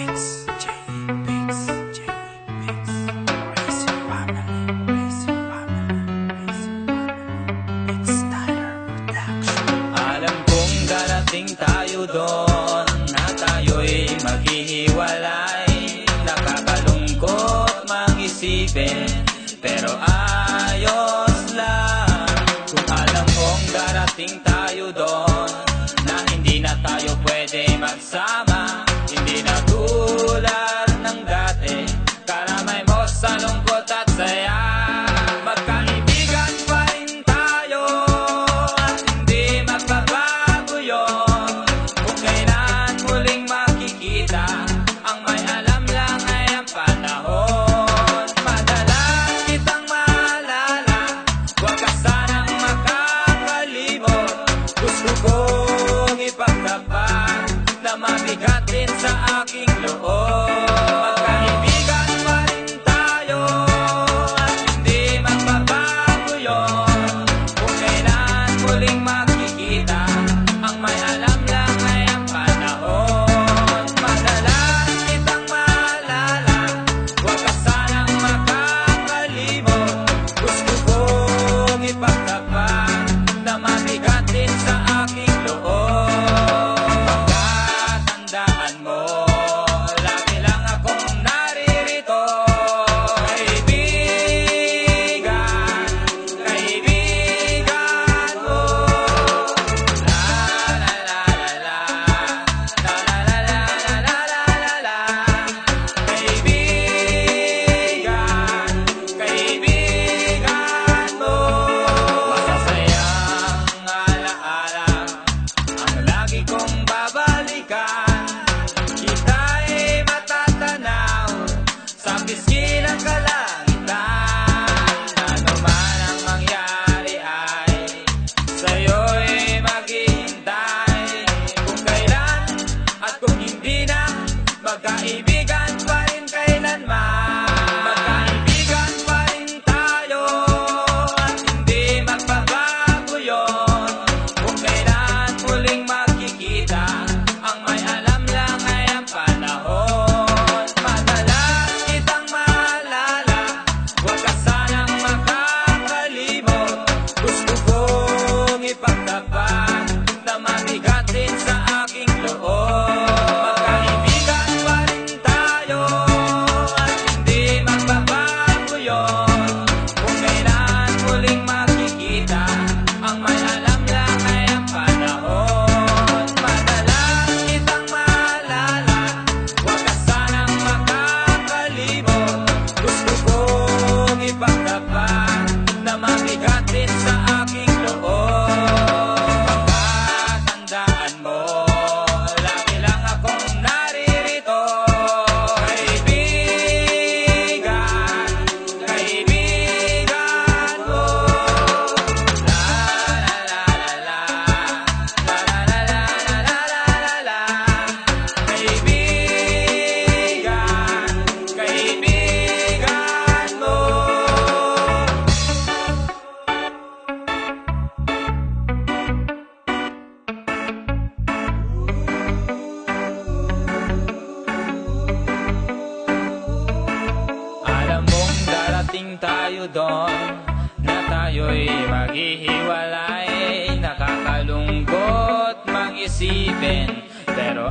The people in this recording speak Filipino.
Alam kong darating tayo doon, na tayo'y maghihiwalay. Nakakalungkot mag-isipin, pero ayos lang. Kung alam kong darating tayo doon, na hindi na tayo pwede magsama. Hindi na tulad ng dati, karamay mo sa lungkot at saya. Magkaibigan pa rin tayo, at hindi magbabago yun. Kung kailan muling makikita, ang may alam lang ay ang panahon. Madalas kitang maalala, huwag ka sanang makakalimot. Gusto kong ipagtapat na mabigat din sa aking loob. Magkaibigan pa rin tayo, at hindi magbabago yun. Kung kailan muling makikita, ang may alam lang ay ang panahon. Madalas kitang maalala, huwag ka sanang makakalimot. Gusto kong ipagtapat na mabigat din sa aking loob. Pagkatandaan mo, lagi lang akong naririto. Kaibigan, kaibigan mo. La la la la la, la la la la la la la. Kaibigan, kaibigan mo. Masasayang alaala ang lagi kong babalikan. Kita'y matatanaw sa pisngi ng kalangitan. Ano man ang mangyari ay sa'yo'y maghihintay. Kung kailan at kung hindi na, magkaibigan pa rin kailanman. Magkaibigan pa rin tayo, at hindi magbabago yun. Kung kailan muling makikita, ang may alam lang ay ang panahon. Madalas kitang maalala, huwag ka sanang makakalimot. Gusto kong ipagtapat na mabigat din sa aking loob. Magkaibigan pa rin tayo, at hindi magbabago yun. Kung kailan muling makikita, ang may alam lang ay ang panahon. Madalas kitang maalala, huwag ka sanang makakalimot. Gusto kong ipagtapat na mabigat din sa aking loob. Pagkatandaan mo, lagi lang akong naririto. Kaibigan, kaibigan mo. La la la la la, la la la la la la la. Kaibigan, kaibigan mo. Alam mong darating tayo doon, na tayo'y maghihiwalay. Nakakalungkot mag-isipin, pero